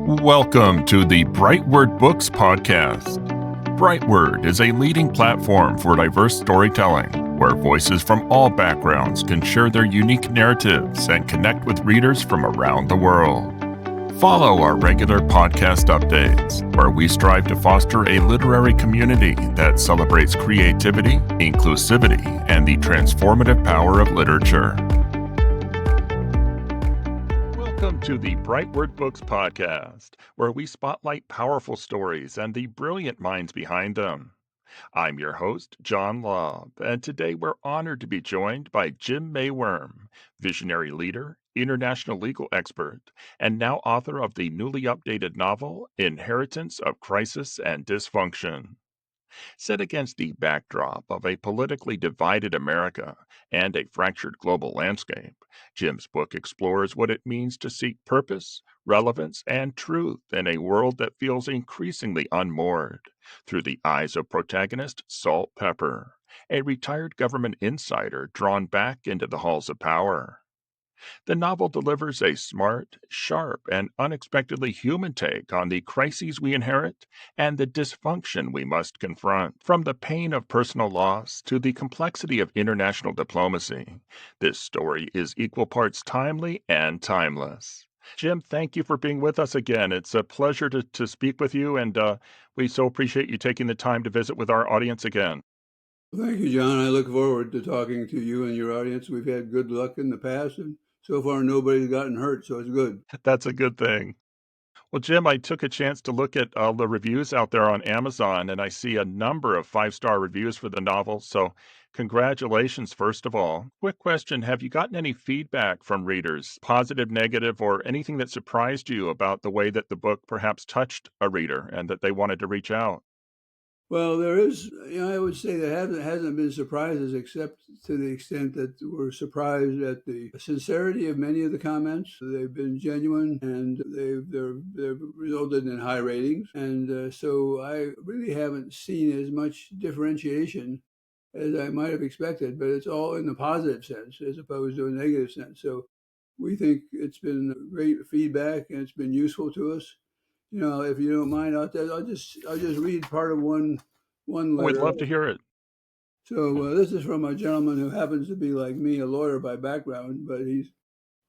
Welcome to the BrightWord Books Podcast. BrightWord is a leading platform for diverse storytelling, where voices from all backgrounds can share their unique narratives and connect with readers from around the world. Follow our regular podcast updates, where we strive to foster a literary community that celebrates creativity, inclusivity, and the transformative power of literature. Welcome to the BrightWord Books Podcast, where we spotlight powerful stories and the brilliant minds behind them. I'm your host, John Lobb, and today we're honored to be joined by James Maiwurm, visionary leader, international legal expert, and now author of the newly updated novel, Inheritance of Crises and Dysfunction. Set against the backdrop of a politically divided America and a fractured global landscape, Jim's book explores what it means to seek purpose, relevance, and truth in a world that feels increasingly unmoored through the eyes of protagonist Salt Pepper, a retired government insider drawn back into the halls of power. The novel delivers a smart, sharp, and unexpectedly human take on the crises we inherit and the dysfunction we must confront. From the pain of personal loss to the complexity of international diplomacy, this story is equal parts timely and timeless. Jim, thank you for being with us again. It's a pleasure to speak with you, and we so appreciate you taking the time to visit with our audience again. Thank you, John. I look forward to talking to you and your audience. We've had good luck in the past, and so far nobody's gotten hurt, so it's good. That's a good thing. Well, Jim, I took a chance to look at all the reviews out there on Amazon, and I see a number of five-star reviews for the novel. So, congratulations, first of all. Quick question. Have you gotten any feedback from readers, positive, negative, or anything that surprised you about the way that the book perhaps touched a reader and that they wanted to reach out? Well, there is, I would say there hasn't been surprises except to the extent that we're surprised at the sincerity of many of the comments. They've been genuine and they've resulted in high ratings. And so I really haven't seen as much differentiation as I might have expected, but it's all in the positive sense as opposed to a negative sense. So we think it's been great feedback and it's been useful to us. If you don't mind, I'll just read part of one We'd letter. love to hear it. So this is from a gentleman who happens to be like me, a lawyer by background, but he's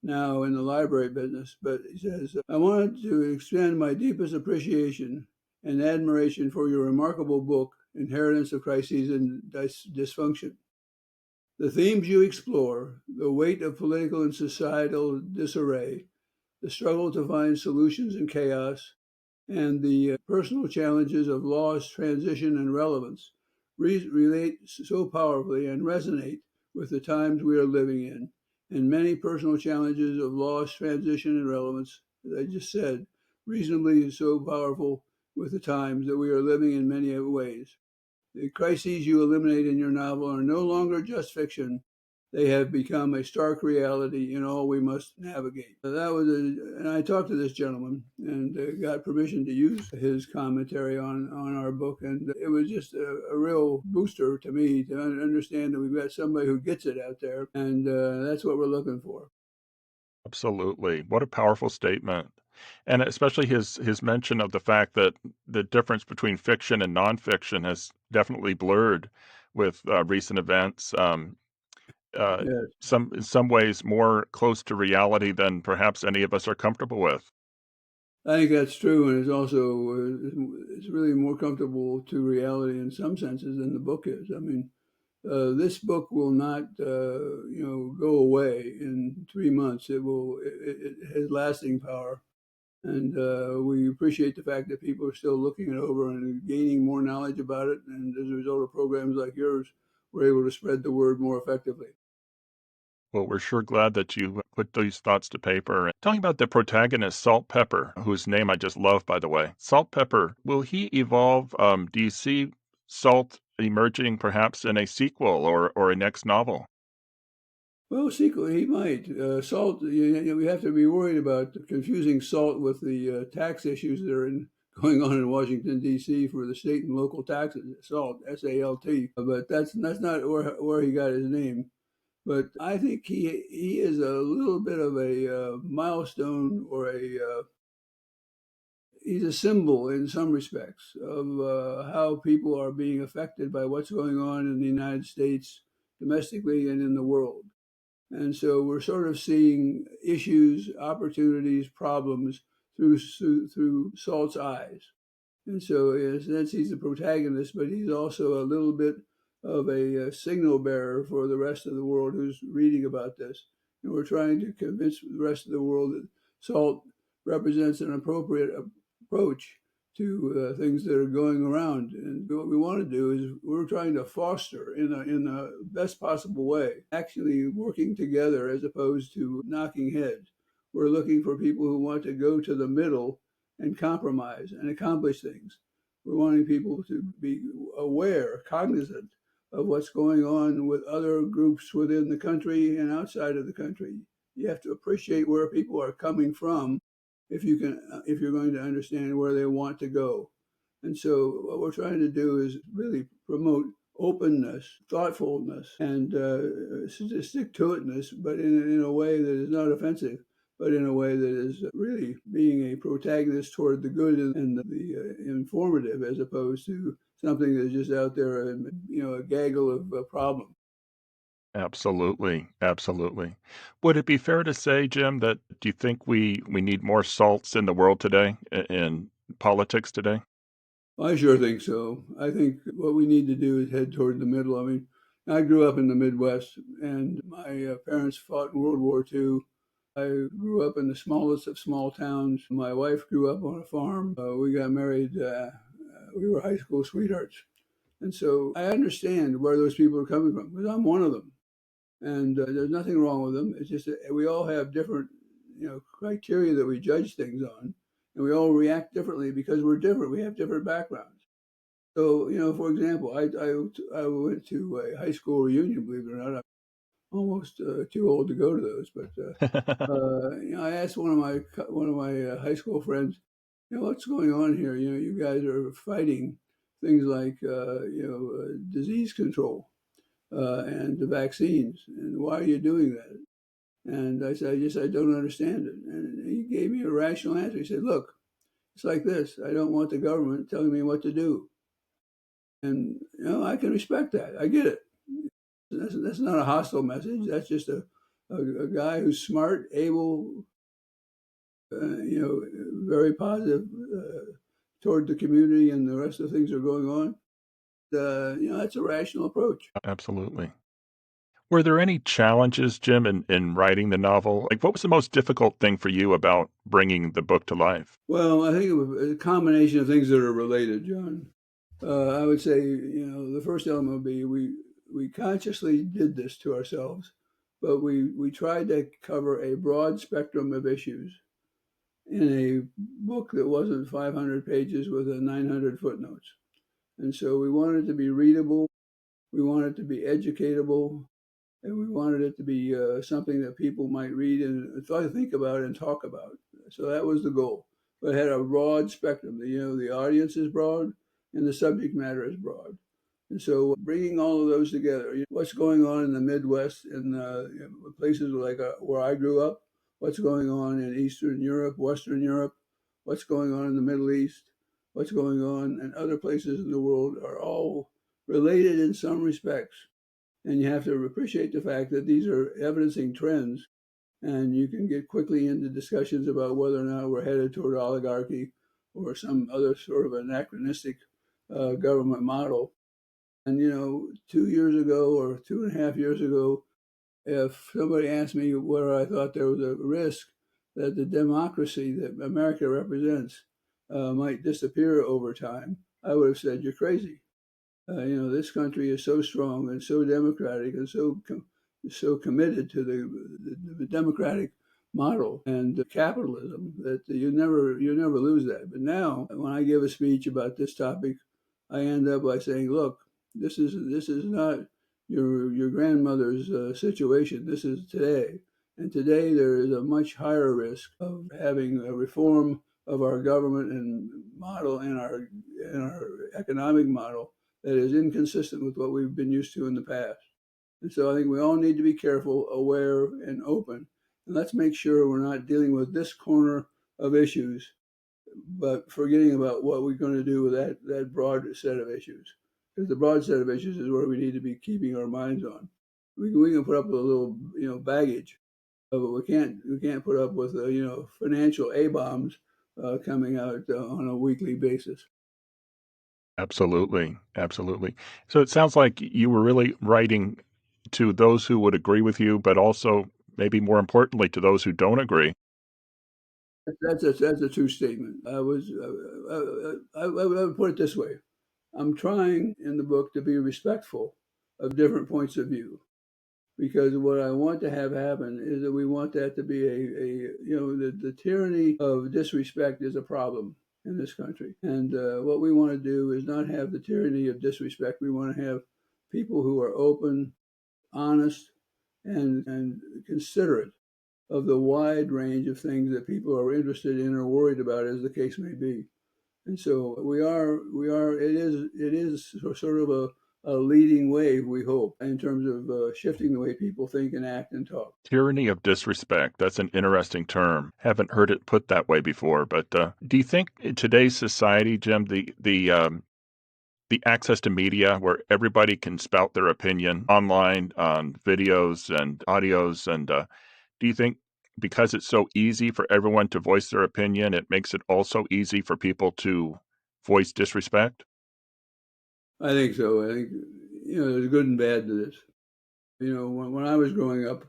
now in the library business. But he says, I wanted to extend my deepest appreciation and admiration for your remarkable book, Inheritance of Crises and Dysfunction. The themes you explore, the weight of political and societal disarray, the struggle to find solutions in chaos, and the personal challenges of loss, transition, and relevance relate so powerfully and resonate with the times we are living in. And many personal challenges of loss, transition, and relevance, as I just said, reasonably so powerful with the times that we are living in many ways. The crises you eliminate in your novel are no longer just fiction. They have become a stark reality in all we must navigate. And I talked to this gentleman and got permission to use his commentary on our book. And it was just a real booster to me to understand that we've got somebody who gets it out there. And that's what we're looking for. Absolutely. What a powerful statement. And especially his mention of the fact that the difference between fiction and nonfiction has definitely blurred with recent events. Uh, Yes. in some ways more close to reality than perhaps any of us are comfortable with. I think that's true, and it's also it's really more comfortable to reality in some senses than the book is. I mean, this book will not, go away in 3 months. It has lasting power, and we appreciate the fact that people are still looking it over and gaining more knowledge about it. And as a result of programs like yours, we're able to spread the word more effectively. Well, we're sure glad that you put these thoughts to paper. Talking about the protagonist, Salt Pepper, whose name I just love, by the way. Salt Pepper, will he evolve? Do you see Salt emerging perhaps in a sequel or a next novel? Well, sequel, he might. Salt, we have to be worried about confusing salt with the tax issues that are going on in Washington, D.C. for the state and local taxes. Salt, SALT. But that's not where he got his name. But I think he is a little bit of a milestone or he's a symbol in some respects of how people are being affected by what's going on in the United States domestically and in the world. And so we're sort of seeing issues, opportunities, problems through Salt's eyes. And so in a sense, he's the protagonist, but he's also a little bit of a signal bearer for the rest of the world who's reading about this. And we're trying to convince the rest of the world that Salt represents an appropriate approach to things that are going around. And what we want to do is we're trying to foster in a best possible way, actually working together as opposed to knocking heads. We're looking for people who want to go to the middle and compromise and accomplish things. We're wanting people to be aware, cognizant of what's going on with other groups within the country and outside of the country. You have to appreciate where people are coming from if you're going to understand where they want to go. And so what we're trying to do is really promote openness, thoughtfulness, and stick-to-itness, but in a way that is not offensive, but in a way that is really being a protagonist toward the good and the informative, as opposed to something that's just out there and, a gaggle of problems. Absolutely, absolutely. Would it be fair to say, Jim, that do you think we need more salts in the world today, in politics today? I sure think so. I think what we need to do is head toward the middle. I mean, I grew up in the Midwest, and my parents fought in World War II. I grew up in the smallest of small towns. My wife grew up on a farm. We got married. We were high school sweethearts. And so I understand where those people are coming from because I'm one of them. And there's nothing wrong with them. It's just that we all have different, criteria that we judge things on. And we all react differently because we're different. We have different backgrounds. So, for example, I went to a high school reunion, believe it or not. I'm almost too old to go to those. But I asked one of my high school friends, what's going on here? You guys are fighting things like disease control and the vaccines, and why are you doing that? And I said, I don't understand it. And he gave me a rational answer. He said, look, it's like this. I don't want the government telling me what to do. And, I can respect that. I get it. That's not a hostile message. That's just a guy who's smart, able, very positive toward the community and the rest of things that are going on. That's a rational approach. Absolutely. Were there any challenges, Jim, in writing the novel? Like, what was the most difficult thing for you about bringing the book to life? Well, I think it was a combination of things that are related, John. I would say, the first element would be we consciously did this to ourselves, but we tried to cover a broad spectrum of issues in a book that wasn't 500 pages with a 900 footnotes. And so we wanted it to be readable, we wanted it to be educatable, and we wanted it to be something that people might read and think about and talk about. So that was the goal. But it had a broad spectrum. The audience is broad and the subject matter is broad. And so bringing all of those together, what's going on in the Midwest and places like where I grew up, what's going on in Eastern Europe, Western Europe, what's going on in the Middle East, what's going on in other places in the world are all related in some respects. And you have to appreciate the fact that these are evidencing trends, and you can get quickly into discussions about whether or not we're headed toward oligarchy or some other sort of anachronistic government model. And, 2 years ago or 2.5 years ago, if somebody asked me whether I thought there was a risk that the democracy that America represents might disappear over time, I would have said, you're crazy. This country is so strong and so democratic and so committed to the democratic model and capitalism that you never lose that. But now, when I give a speech about this topic, I end up by saying, "Look, this is not your grandmother's situation. This is today, and today there is a much higher risk of having a reform of our government and model and our economic model that is inconsistent with what we've been used to in the past." And so I think we all need to be careful, aware, and open. And let's make sure we're not dealing with this corner of issues but forgetting about what we're going to do with that broad set of issues. Because the broad set of issues is where we need to be keeping our minds on. We can put up with a little baggage, but we can't put up with financial A bombs coming out on a weekly basis. Absolutely, absolutely. So it sounds like you were really writing to those who would agree with you, but also maybe more importantly to those who don't agree. That's a true statement. I would put it this way: I'm trying in the book to be respectful of different points of view, because what I want to have happen is that we want that to be the tyranny of disrespect is a problem in this country, and what we want to do is not have the tyranny of disrespect. We want to have people who are open, honest, and considerate of the wide range of things that people are interested in or worried about, as the case may be. And so it is sort of a leading wave, we hope, in terms of shifting the way people think and act and talk. Tyranny of disrespect. That's an interesting term. Haven't heard it put that way before. But do you think in today's society, Jim, the access to media where everybody can spout their opinion online on videos and audios, and do you think because it's so easy for everyone to voice their opinion, it makes it also easy for people to voice disrespect? I think so. I think there's good and bad to this. When I was growing up,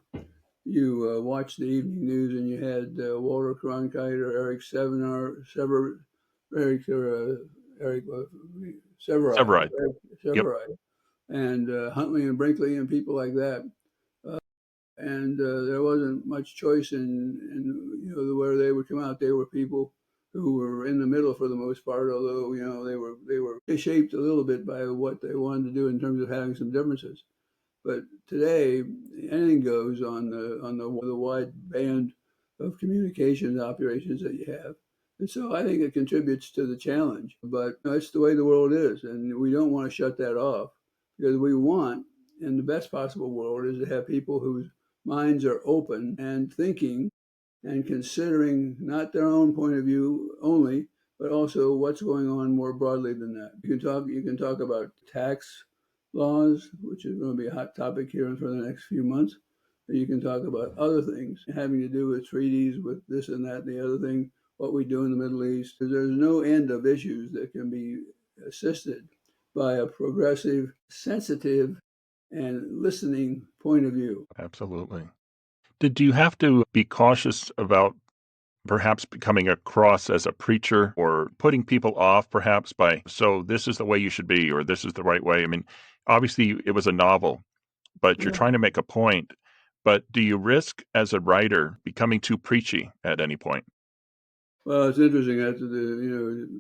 you watched the evening news and you had Walter Cronkite or Eric Sevenar, Sever, Eric, Eric Severai, Severide. Eric Yep. Severai, and Huntley and Brinkley and people like that. And there wasn't much choice in where they would come out. They were people who were in the middle for the most part, although they were shaped a little bit by what they wanted to do in terms of having some differences. But today, anything goes on the wide band of communications operations that you have. And so I think it contributes to the challenge. But it's the way the world is, and we don't want to shut that off, because we want, in the best possible world, is to have people whose minds are open and thinking and considering not their own point of view only, but also what's going on more broadly than that. You can talk about tax laws, which is going to be a hot topic here for the next few months. You can talk about other things having to do with treaties, with this and that and the other thing, what we do in the Middle East. There's no end of issues that can be assisted by a progressive, sensitive, and listening point of view. Absolutely. Did you have to be cautious about perhaps becoming across as a preacher or putting people off perhaps by, so this is the way you should be, or this is the right way? I mean, obviously it was a novel, but you're Yeah. trying to make a point. But do you risk as a writer becoming too preachy at any point? Well, it's interesting. After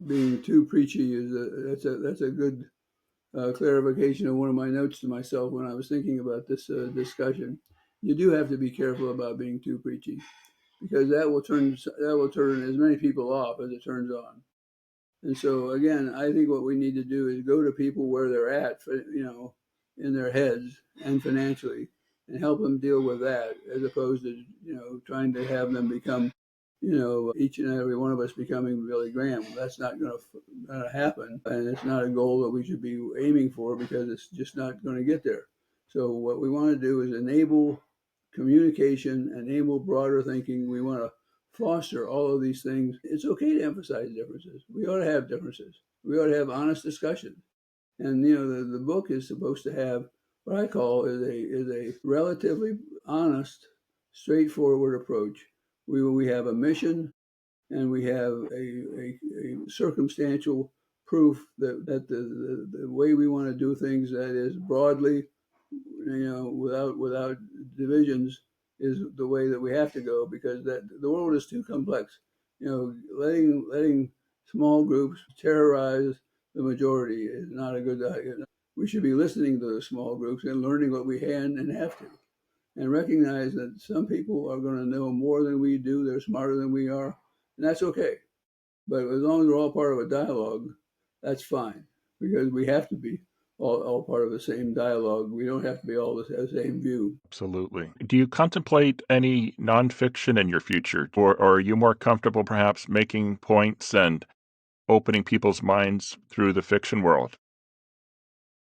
being too preachy that's a good clarification of one of my notes to myself when I was thinking about this discussion. You do have to be careful about being too preachy, because that will turn as many people off as it turns on. And so again, I think what we need to do is go to people where they're at, in their heads and financially, and help them deal with that, as opposed to trying to have them become, each and every one of us becoming Billy Graham. That's not going to happen, and it's not a goal that we should be aiming for, because it's just not going to get there. So what we want to do is enable communication, enable broader thinking. We want to foster all of these things. It's okay to emphasize differences. We ought to have differences. We ought to have honest discussion. And the book is supposed to have what I call is a relatively honest, straightforward approach. We have a mission, and we have a circumstantial proof that the way we want to do things, that is broadly, without divisions, is the way that we have to go, because that the world is too complex. Letting small groups terrorize the majority is not a good idea. We should be listening to the small groups and learning what we can and have to, and recognize that some people are going to know more than we do. They're smarter than we are, and that's okay. But as long as we're all part of a dialogue, that's fine, because we have to be. all part of the same dialogue. We don't have to be all the same view. Absolutely. Do you contemplate any nonfiction in your future, or are you more comfortable perhaps making points and opening people's minds through the fiction world?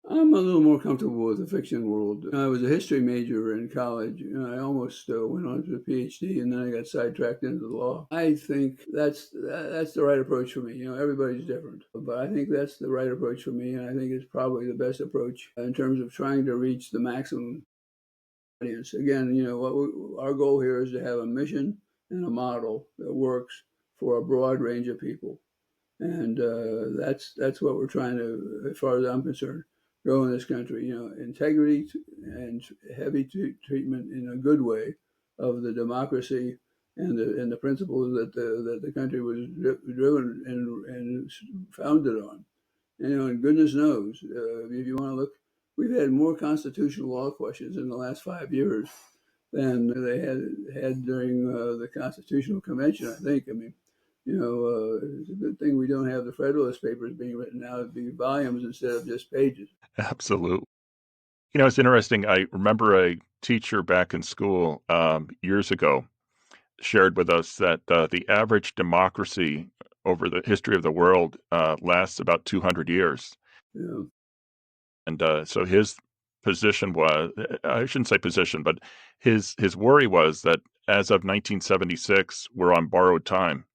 I'm a little more comfortable with the fiction world. I was a history major in college, and I almost went on to a PhD, and then I got sidetracked into the law. I think that's the right approach for me. Everybody's different, but I think that's the right approach for me, and I think it's probably the best approach in terms of trying to reach the maximum audience. Again, our goal here is to have a mission and a model that works for a broad range of people. And that's what we're trying to, as far as I'm concerned, grow in this country. Integrity and heavy treatment in a good way of the democracy and the principles that the country was driven and founded on. And goodness knows, if you want to look, we've had more constitutional law questions in the last 5 years than they had during the Constitutional Convention, I think. I mean, it's a good thing we don't have the Federalist Papers being written out. It'd be volumes instead of just pages. Absolutely. It's interesting. I remember a teacher back in school years ago shared with us that the average democracy over the history of the world lasts about 200 years. You know, And so his position was, I shouldn't say position, but his worry was that as of 1976, we're on borrowed time.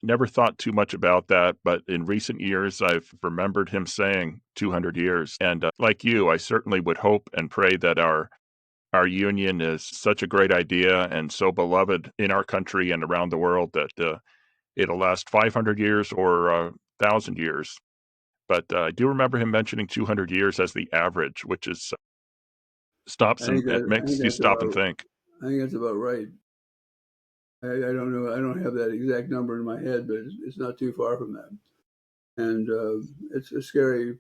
Never thought too much about that, but in recent years, I've remembered him saying 200 years. And like you, I certainly would hope and pray that our union is such a great idea and so beloved in our country and around the world that it'll last 500 years or 1,000 years. But I do remember him mentioning 200 years as the average, which is stops and it I think makes you that's stop and about think. I think that's about right. I don't know. I don't have that exact number in my head, but it's not too far from that. And it's a scary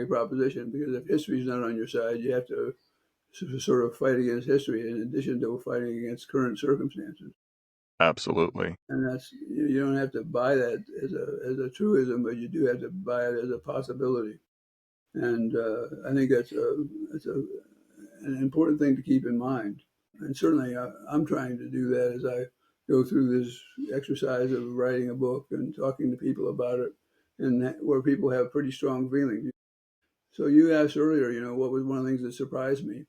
proposition because if history is not on your side, you have to sort of fight against history in addition to fighting against current circumstances. Absolutely. And that's you don't have to buy that as a truism, but you do have to buy it as a possibility. And I think that's an important thing to keep in mind. And certainly, I'm trying to do that as I go through this exercise of writing a book and talking to people about it, and where people have pretty strong feelings. So you asked earlier, what was one of the things that surprised me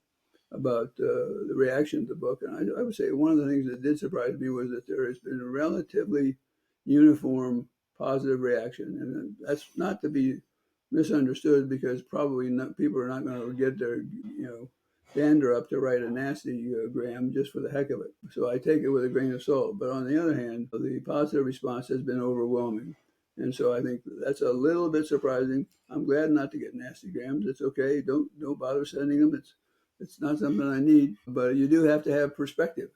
about the reaction to the book. And I would say one of the things that did surprise me was that there has been a relatively uniform positive reaction. And that's not to be misunderstood because probably people are not going to get their, dander up to write a nasty gram just for the heck of it. So I take it with a grain of salt. But on the other hand, the positive response has been overwhelming. And so I think that's a little bit surprising. I'm glad not to get nasty grams. It's okay. Don't bother sending them. It's not something I need, but you do have to have perspective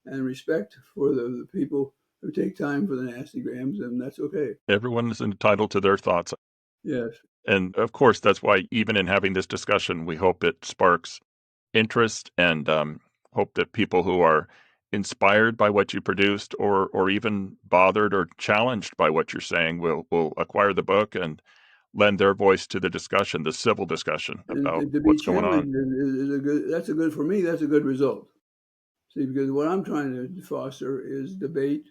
and respect for the people who take time for the nasty grams, and that's okay. Everyone is entitled to their thoughts. Yes. And of course, that's why even in having this discussion, we hope it sparks interest and hope that people who are inspired by what you produced or even bothered or challenged by what you're saying will acquire the book and lend their voice to the discussion, the civil discussion about And to be what's going on. challenged is a good, for me, that's a good result. See, because what I'm trying to foster is debate,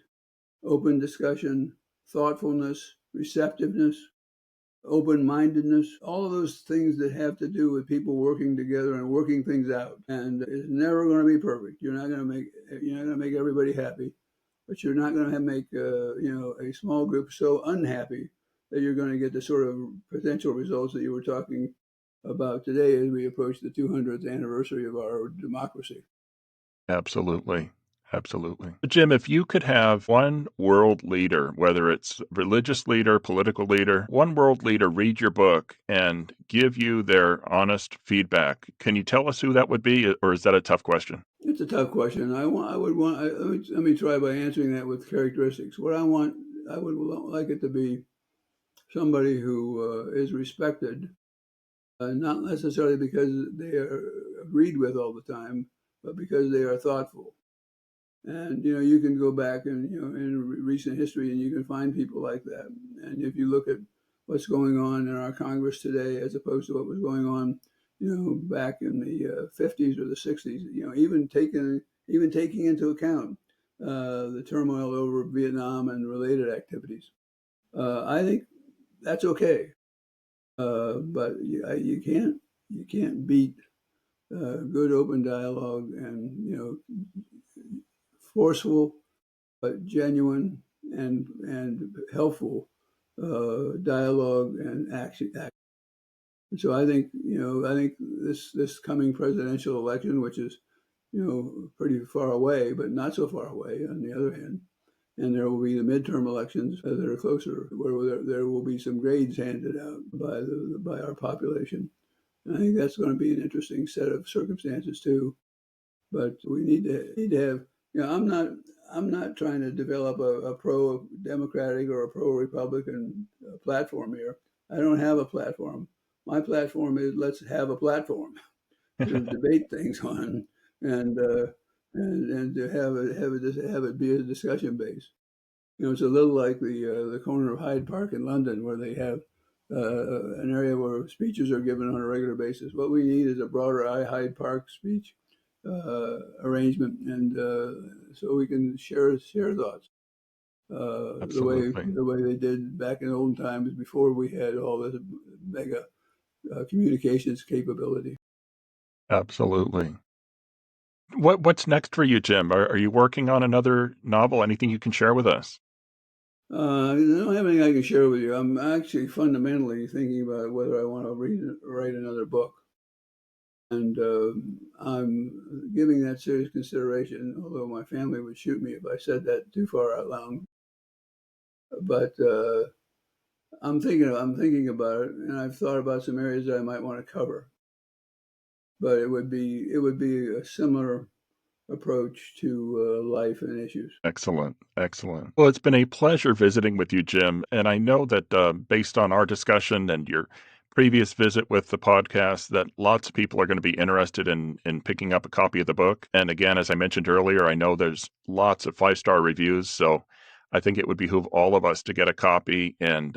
open discussion, thoughtfulness, receptiveness, open-mindedness, all of those things that have to do with people working together and working things out. And it's never going to be perfect. You're not going to make everybody happy, but you're not going to make a small group so unhappy that you're going to get the sort of potential results that you were talking about today as we approach the 200th anniversary of our democracy. Absolutely. Absolutely. Jim, if you could have one world leader, whether it's religious leader, political leader, one world leader read your book and give you their honest feedback, can you tell us who that would be, or is that a tough question? It's a tough question. Let me try by answering that with characteristics. I would like it to be somebody who is respected, not necessarily because they are agreed with all the time, but because they are thoughtful. And you can go back and in recent history, and you can find people like that. And if you look at what's going on in our Congress today as opposed to what was going on, back in the 50s or the 60s. Even taking into account the turmoil over Vietnam and related activities. I think that's okay, but you can't beat good open dialogue and forceful but genuine and helpful dialogue and action. So I think this coming presidential election, which is pretty far away, but not so far away on the other hand, and there will be the midterm elections that are closer, where there will be some grades handed out by our population. And I think that's going to be an interesting set of circumstances too. But we need to have. I'm not trying to develop a pro-democratic or a pro-republican platform here. I don't have a platform. My platform is let's have a platform to debate things on, and to have it be a discussion base. It's a little like the corner of Hyde Park in London, where they have an area where speeches are given on a regular basis. What we need is a broader Hyde Park speech arrangement, and so we can share thoughts Absolutely. the way they did back in old times before we had all this mega communications capability. Absolutely. What's next for you, Jim? Are you working on another novel? Anything you can share with us? I don't have anything I can share with you. I'm actually fundamentally thinking about whether I want to write another book. And I'm giving that serious consideration, although my family would shoot me if I said that too far out loud. But I'm thinking about it, and I've thought about some areas that I might want to cover. But it would be a similar approach to life and issues. Excellent. Excellent. Well, it's been a pleasure visiting with you, Jim. And I know that based on our discussion and your previous visit with the podcast, that lots of people are going to be interested in picking up a copy of the book. And again, as I mentioned earlier, I know there's lots of 5-star reviews. So I think it would behoove all of us to get a copy and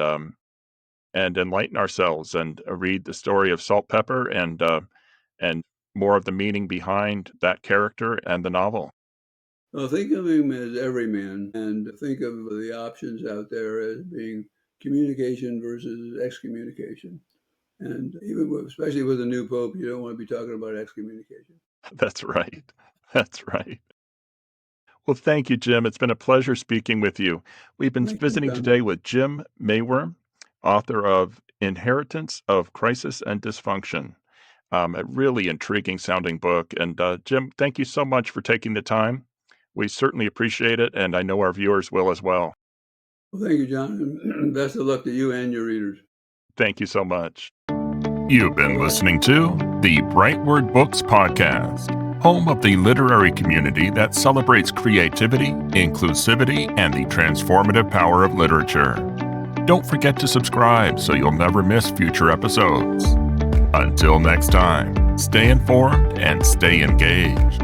enlighten ourselves and read the story of Salt Pepper and more of the meaning behind that character and the novel. Well, think of him as everyman, and think of the options out there as being communication versus excommunication. And especially with a new pope, you don't want to be talking about excommunication. That's right. That's right. Well, thank you, Jim. It's been a pleasure speaking with you. We've been Thank you, visiting John. today with Jim Maiwurm, author of Inheritance of Crisis and Dysfunction, a really intriguing sounding book. And Jim, thank you so much for taking the time. We certainly appreciate it, and I know our viewers will as well. Well, thank you, John, and best of luck to you and your readers. Thank you so much. You've been listening to the BrightWord Books Podcast, home of the literary community that celebrates creativity, inclusivity, and the transformative power of literature. Don't forget to subscribe so you'll never miss future episodes. Until next time, stay informed and stay engaged.